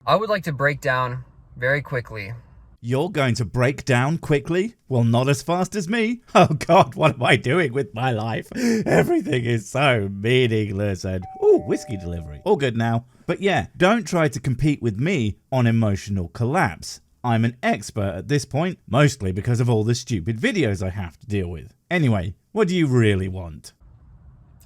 I would like to break down very quickly. You're going to break down quickly? Well, not as fast as me. Oh God, what am I doing with my life? Everything is so meaningless and... Ooh, whiskey delivery. All good now. But yeah, don't try to compete with me on emotional collapse. I'm an expert at this point, mostly because of all the stupid videos I have to deal with. Anyway, what do you really want?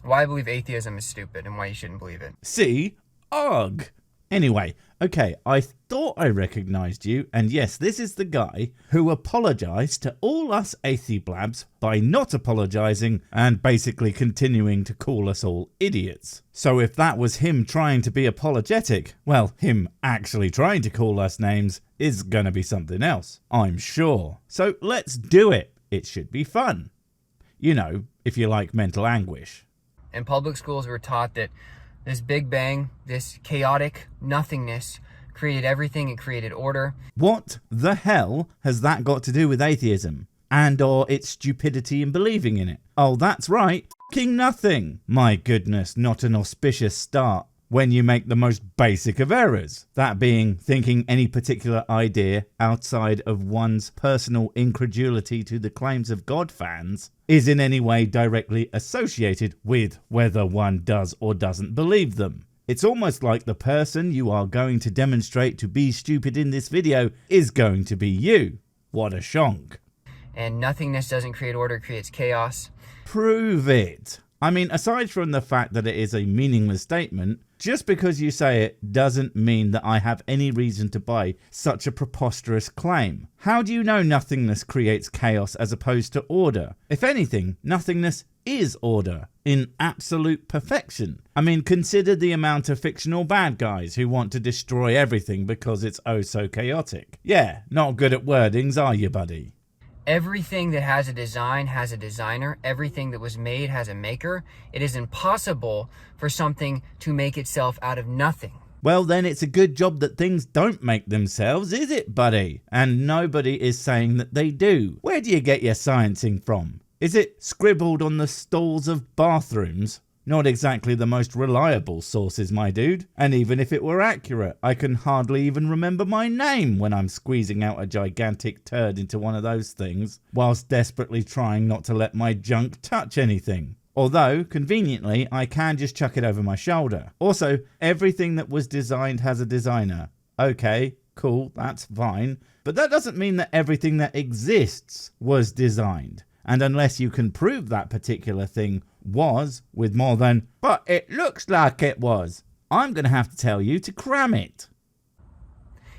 Why I believe atheism is stupid and why you shouldn't believe it. See? Ugh. Anyway, okay, I thought I recognized you, and yes, this is the guy who apologized to all us atheblabs by not apologizing and basically continuing to call us all idiots. So if that was him trying to be apologetic, well, him actually trying to call us names is gonna be something else, I'm sure. So let's do it. It should be fun. You know, if you like mental anguish. In public schools, we were taught that this Big Bang, this chaotic nothingness, created everything. It created order. What the hell has that got to do with atheism? And or its stupidity in believing in it? Oh, that's right. F***ing nothing. My goodness, not an auspicious start when you make the most basic of errors. That being thinking any particular idea outside of one's personal incredulity to the claims of God fans is in any way directly associated with whether one does or doesn't believe them. It's almost like the person you are going to demonstrate to be stupid in this video is going to be you. What a shonk. And nothingness doesn't create order, it creates chaos. Prove it. I mean, aside from the fact that it is a meaningless statement, just because you say it doesn't mean that I have any reason to buy such a preposterous claim. How do you know nothingness creates chaos as opposed to order? If anything, nothingness is order in absolute perfection. I mean, consider the amount of fictional bad guys who want to destroy everything because it's oh so chaotic. Yeah, not good at wordings, are you, buddy? Everything that has a design has a designer. Everything that was made has a maker. It is impossible for something to make itself out of nothing. Well, then it's a good job that things don't make themselves, is it, buddy? And nobody is saying that they do. Where do you get your sciencing from? Is it scribbled on the stalls of bathrooms? Not exactly the most reliable sources, my dude. And even if it were accurate, I can hardly even remember my name when I'm squeezing out a gigantic turd into one of those things, whilst desperately trying not to let my junk touch anything. Although, conveniently, I can just chuck it over my shoulder. Also, everything that was designed has a designer. Okay, cool, that's fine. But that doesn't mean that everything that exists was designed. And unless you can prove that particular thing was with more than, but it looks like it was, I'm going to have to tell you to cram it.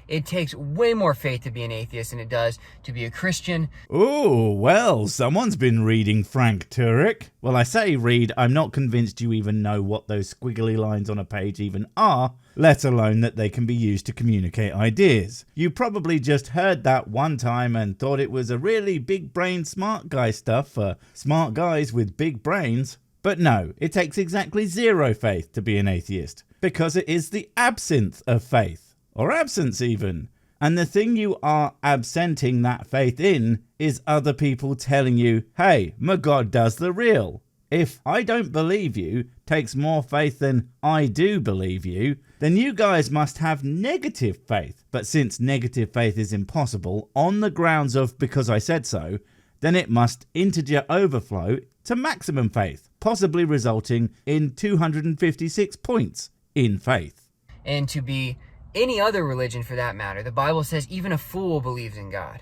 It takes way more faith to be an atheist than it does to be a Christian. Oh, well, someone's been reading Frank Turek. Well, I say read, I'm not convinced you even know what those squiggly lines on a page even are, let alone that they can be used to communicate ideas. You probably just heard that one time and thought it was a really big brain smart guy stuff for smart guys with big brains. But no, it takes exactly zero faith to be an atheist, because it is the absinthe of faith. Or absence even. And the thing you are absenting that faith in is other people telling you, hey, my God does the real. If I don't believe you takes more faith than I do believe you, then you guys must have negative faith. But since negative faith is impossible on the grounds of because I said so, then it must integer overflow to maximum faith, possibly resulting in 256 points in faith. And to be any other religion for that matter. The Bible says even a fool believes in God.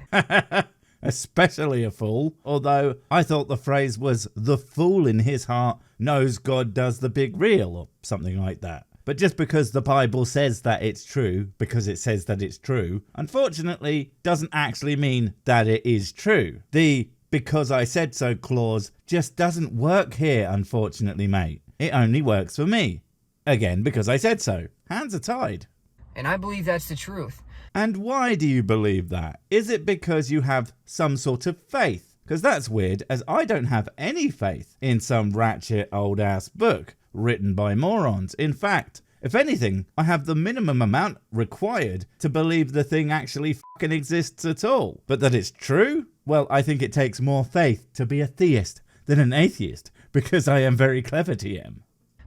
Especially a fool. Although I thought the phrase was the fool in his heart knows God does the big real or something like that. But just because the Bible says that it's true, because it says that it's true, unfortunately doesn't actually mean that it is true. The because I said so clause just doesn't work here, unfortunately, mate. It only works for me. Again, because I said so. Hands are tied. And I believe that's the truth. And why do you believe that? Is it because you have some sort of faith? Because that's weird, as I don't have any faith in some ratchet old ass book written by morons. In fact, if anything, I have the minimum amount required to believe the thing actually fucking exists at all. But that it's true? Well, I think it takes more faith to be a theist than an atheist, because I am very clever, TM.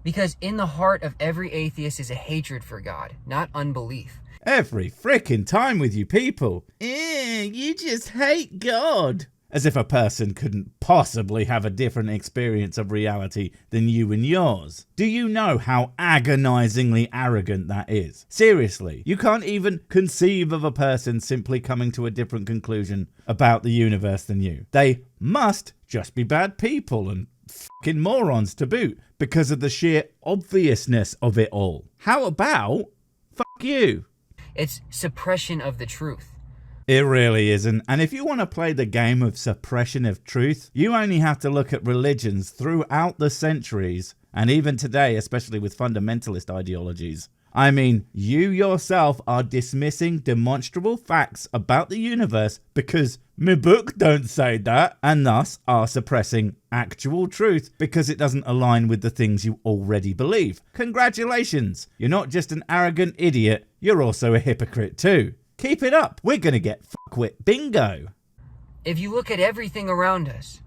Because in the heart of every atheist is a hatred for God, not unbelief. Every frickin' time with you people. You just hate God. As if a person couldn't possibly have a different experience of reality than you and yours. Do you know how agonizingly arrogant that is? Seriously, you can't even conceive of a person simply coming to a different conclusion about the universe than you. They must just be bad people and fucking morons to boot because of the sheer obviousness of it all. How about fuck you? It's suppression of the truth. It really isn't. And if you want to play the game of suppression of truth, you only have to look at religions throughout the centuries, and even today, especially with fundamentalist ideologies. I mean, you yourself are dismissing demonstrable facts about the universe because my book don't say that, and thus are suppressing actual truth because it doesn't align with the things you already believe. Congratulations! You're not just an arrogant idiot, you're also a hypocrite too. Keep it up. We're going to get fuckwit bingo. If you look at everything around us,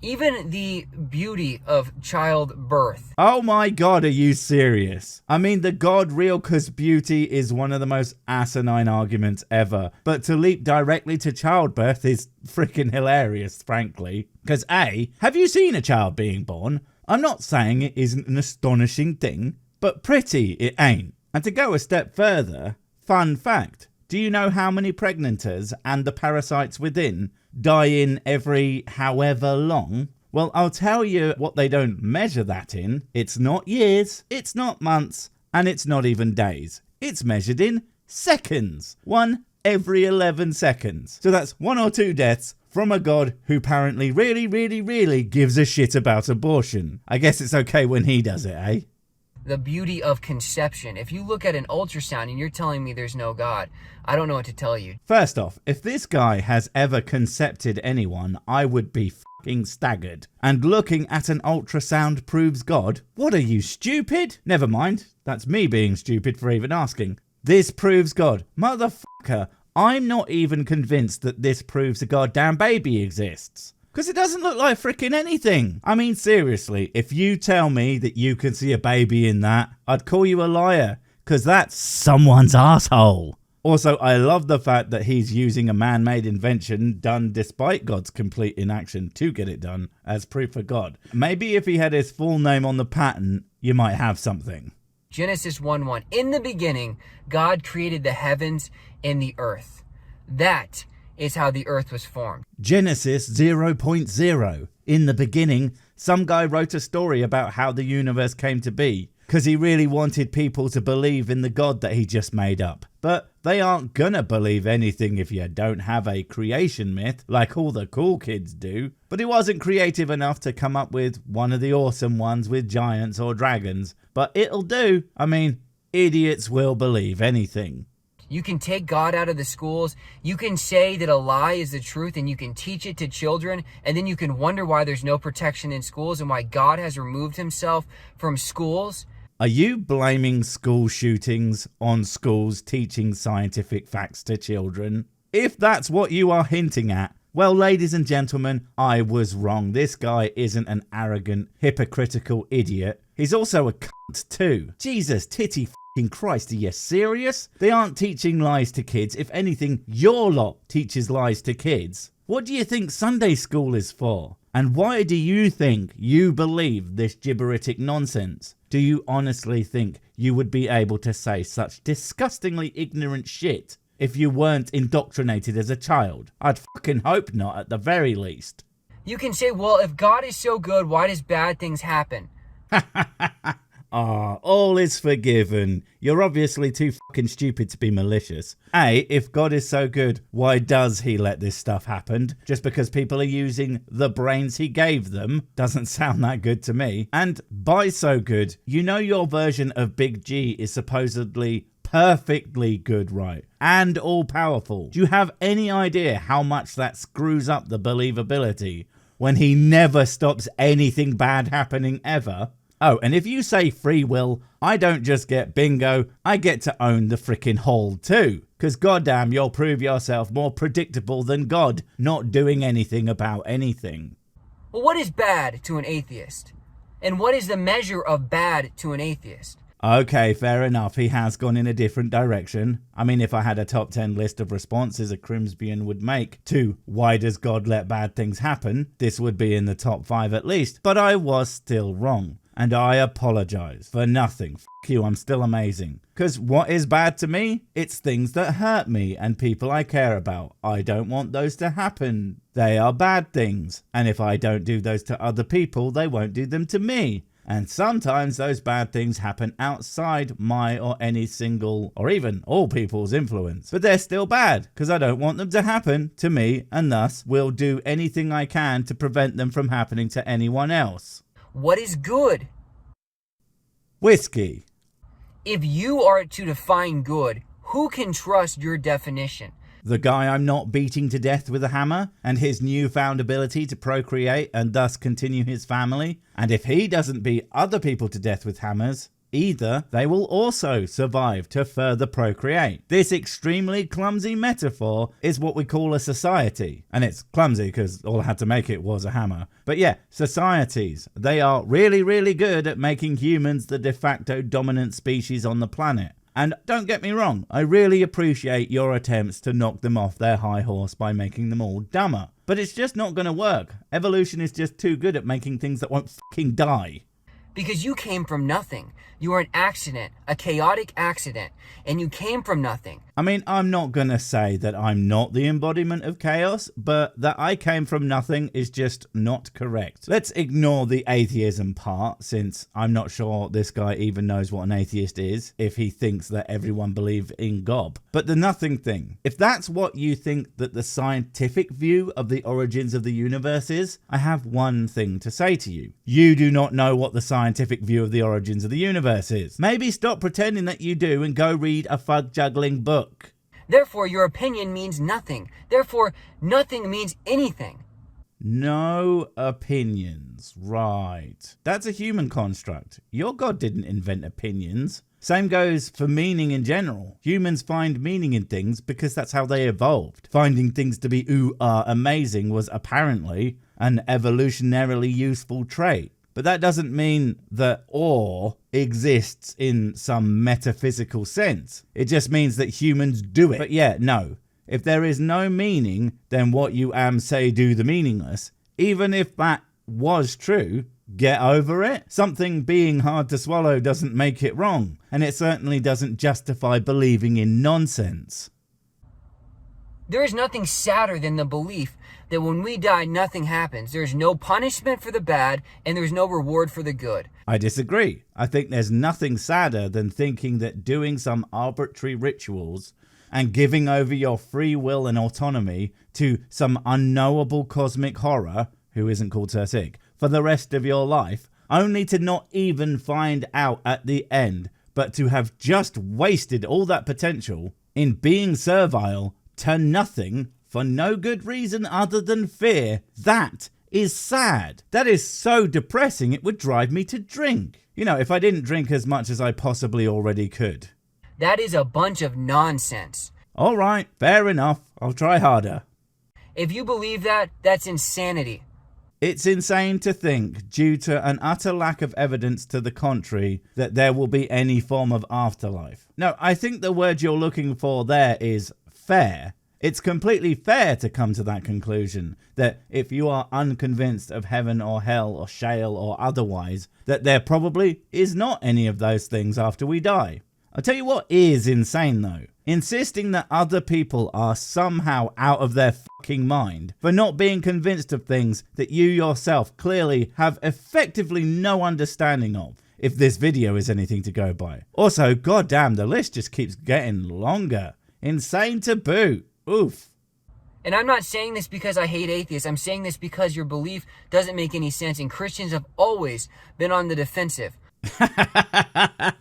even the beauty of childbirth. Oh my God, are you serious? I mean, the God real cause beauty is one of the most asinine arguments ever. But to leap directly to childbirth is freaking hilarious, frankly. Because A, have you seen a child being born? I'm not saying it isn't an astonishing thing, but pretty it ain't. And to go a step further, fun fact, do you know how many pregnantas and the parasites within die in every however long? Well, I'll tell you what they don't measure that in. It's not years, it's not months, and it's not even days. It's measured in seconds. 1 every 11 seconds. So that's 1 or 2 deaths from a God who apparently really gives a shit about abortion. I guess it's okay when he does it, eh? The beauty of conception. If you look at an ultrasound and you're telling me there's no God, I don't know what to tell you. First off, if this guy has ever concepted anyone, I would be fucking staggered. And looking at an ultrasound proves God? What are you, stupid? Never mind, that's me being stupid for even asking. This proves God. Motherfucker, I'm not even convinced that this proves a goddamn baby exists. Because it doesn't look like frickin' anything. I mean, seriously, if you tell me that you can see a baby in that, I'd call you a liar. Because that's someone's asshole. Also, I love the fact that he's using a man-made invention done despite God's complete inaction to get it done as proof of God. Maybe if he had his full name on the patent, you might have something. Genesis 1:1. In the beginning, God created the heavens and the earth. That is how the earth was formed. Genesis 0.0. In the beginning, some guy wrote a story about how the universe came to be because he really wanted people to believe in the God that he just made up. But they aren't gonna believe anything if you don't have a creation myth like all the cool kids do. But he wasn't creative enough to come up with one of the awesome ones with giants or dragons. But it'll do. I mean, idiots will believe anything. You can take God out of the schools. You can say that a lie is the truth and you can teach it to children. And then you can wonder why there's no protection in schools and why God has removed himself from schools. Are you blaming school shootings on schools teaching scientific facts to children? If that's what you are hinting at, well, ladies and gentlemen, I was wrong. This guy isn't an arrogant, hypocritical idiot. He's also a cunt too. Jesus, titty f***ing Christ, are you serious? They aren't teaching lies to kids. If anything, your lot teaches lies to kids. What do you think Sunday school is for? And why do you think you believe this gibberitic nonsense? Do you honestly think you would be able to say such disgustingly ignorant shit if you weren't indoctrinated as a child? I'd fucking hope not, at the very least. You can say, well, if God is so good, why does bad things happen? All is forgiven. You're obviously too fucking stupid to be malicious. A, if God is so good, why does he let this stuff happen? Just because people are using the brains he gave them? Doesn't sound that good to me. And by so good, you know your version of Big G is supposedly perfectly good, right? And all-powerful. Do you have any idea how much that screws up the believability when he never stops anything bad happening ever? Oh, and if you say free will, I don't just get bingo, I get to own the frickin' hall too. Because goddamn, you'll prove yourself more predictable than God, not doing anything about anything. Well, what is bad to an atheist? And what is the measure of bad to an atheist? Okay, fair enough. He has gone in a different direction. I mean, if I had a top 10 list of responses a Crimsbian would make to why does God let bad things happen, this would be in the top 5 at least. But I was still wrong. And I apologize for nothing. F you, I'm still amazing. Because what is bad to me? It's things that hurt me and people I care about. I don't want those to happen. They are bad things. And if I don't do those to other people, they won't do them to me. And sometimes those bad things happen outside my or any single or even all people's influence. But they're still bad because I don't want them to happen to me, and thus will do anything I can to prevent them from happening to anyone else. What is good? Whiskey. If you are to define good, who can trust your definition? The guy I'm not beating to death with a hammer, and his newfound ability to procreate and thus continue his family. And if he doesn't beat other people to death with hammers, either, they will also survive to further procreate. This extremely clumsy metaphor is what we call a society. And it's clumsy because all I had to make it was a hammer. But yeah, societies. They are really, really good at making humans the de facto dominant species on the planet. And don't get me wrong, I really appreciate your attempts to knock them off their high horse by making them all dumber. But it's just not going to work. Evolution is just too good at making things that won't fucking die. Because you came from nothing. You were an accident, a chaotic accident, and you came from nothing. I mean, I'm not going to say that I'm not the embodiment of chaos, but that I came from nothing is just not correct. Let's ignore the atheism part, since I'm not sure this guy even knows what an atheist is, if he thinks that everyone believes in God. But the nothing thing, if that's what you think that the scientific view of the origins of the universe is, I have one thing to say to you. You do not know what the scientific view of the origins of the universe is. Maybe stop pretending that you do and go read a fug-juggling book. Therefore, your opinion means nothing. Therefore, nothing means anything. No opinions. Right. That's a human construct. Your God didn't invent opinions. Same goes for meaning in general. Humans find meaning in things because that's how they evolved. Finding things to be amazing was apparently an evolutionarily useful trait. But that doesn't mean that awe exists in some metaphysical sense. It just means that humans do it. But yeah, no. If there is no meaning, then what you say do the meaningless. Even if that was true, get over it. Something being hard to swallow doesn't make it wrong. And it certainly doesn't justify believing in nonsense. There is nothing sadder than the belief that when we die, nothing happens. There's no punishment for the bad, and there's no reward for the good. I disagree. I think there's nothing sadder than thinking that doing some arbitrary rituals and giving over your free will and autonomy to some unknowable cosmic horror, who isn't called Sir Sig, for the rest of your life, only to not even find out at the end, but to have just wasted all that potential in being servile to nothing for no good reason other than fear. That is sad. That is so depressing it would drive me to drink. You know, if I didn't drink as much as I possibly already could. That is a bunch of nonsense. All right, fair enough. I'll try harder. If you believe that, that's insanity. It's insane to think, due to an utter lack of evidence to the contrary, that there will be any form of afterlife. No, I think the word you're looking for there is fair. It's completely fair to come to that conclusion, that if you are unconvinced of heaven or hell or shale or otherwise, that there probably is not any of those things after we die. I'll tell you what is insane though. Insisting that other people are somehow out of their fucking mind for not being convinced of things that you yourself clearly have effectively no understanding of, if this video is anything to go by. Also, goddamn, the list just keeps getting longer. Insane to boot. Oof. And I'm not saying this because I hate atheists. I'm saying this because your belief doesn't make any sense, and Christians have always been on the defensive. Are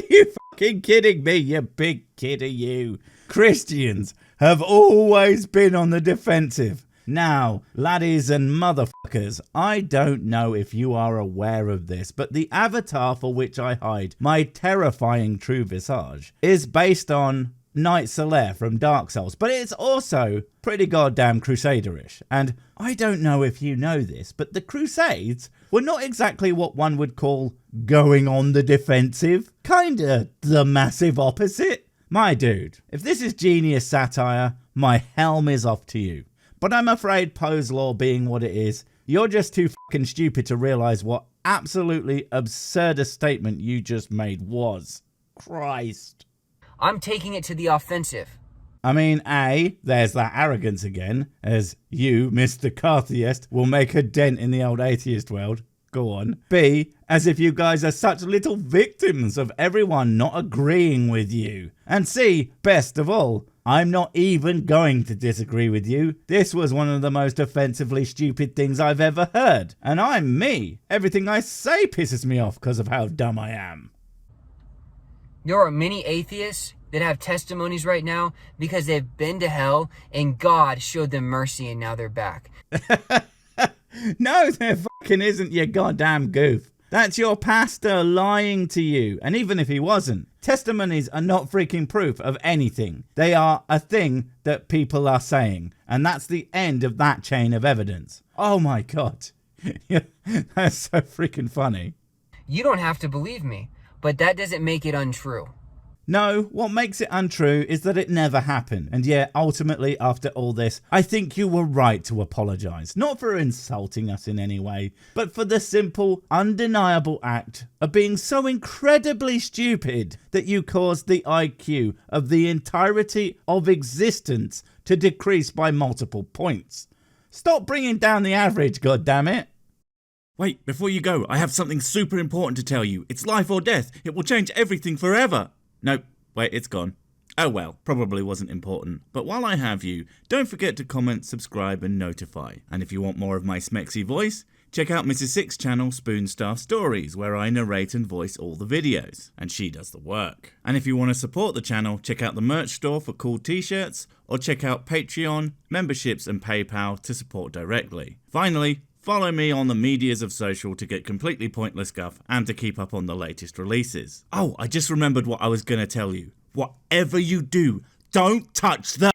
you fucking kidding me, you big kidder, you? Christians have always been on the defensive. Now, laddies and motherfuckers, I don't know if you are aware of this, but the avatar for which I hide my terrifying true visage is based on Knight Solaire from Dark Souls, but it's also pretty goddamn Crusader-ish. And I don't know if you know this, but the Crusades were not exactly what one would call going on the defensive. Kinda the massive opposite. My dude, if this is genius satire, my helm is off to you. But I'm afraid Poe's Law being what it is, you're just too fucking stupid to realise what absolutely absurd a statement you just made was. Christ. I'm taking it to the offensive. I mean, A, there's that arrogance again, as you, Mr. Cartheist, will make a dent in the old atheist world. Go on. B, as if you guys are such little victims of everyone not agreeing with you. And C, best of all, I'm not even going to disagree with you. This was one of the most offensively stupid things I've ever heard. And I'm me. Everything I say pisses me off because of how dumb I am. There are many atheists that have testimonies right now because they've been to hell and God showed them mercy and now they're back. No, there fucking isn't, you goddamn goof. That's your pastor lying to you. And even if he wasn't, testimonies are not freaking proof of anything. They are a thing that people are saying. And that's the end of that chain of evidence. Oh my God. That's so freaking funny. You don't have to believe me, but that doesn't make it untrue. No, what makes it untrue is that it never happened. And yet, ultimately, after all this, I think you were right to apologise. Not for insulting us in any way, but for the simple, undeniable act of being so incredibly stupid that you caused the IQ of the entirety of existence to decrease by multiple points. Stop bringing down the average, goddammit. Wait, before you go, I have something super important to tell you. It's life or death. It will change everything forever. Nope, wait, it's gone. Oh well, probably wasn't important. But while I have you, don't forget to comment, subscribe and notify. And if you want more of my smexy voice, check out Mrs. Six's channel Spoonstaff Stories, where I narrate and voice all the videos, and she does the work. And if you want to support the channel, check out the merch store for cool t-shirts, or check out Patreon, memberships and PayPal to support directly. Finally, follow me on the medias of social to get completely pointless guff and to keep up on the latest releases. Oh, I just remembered what I was going to tell you. Whatever you do, don't touch the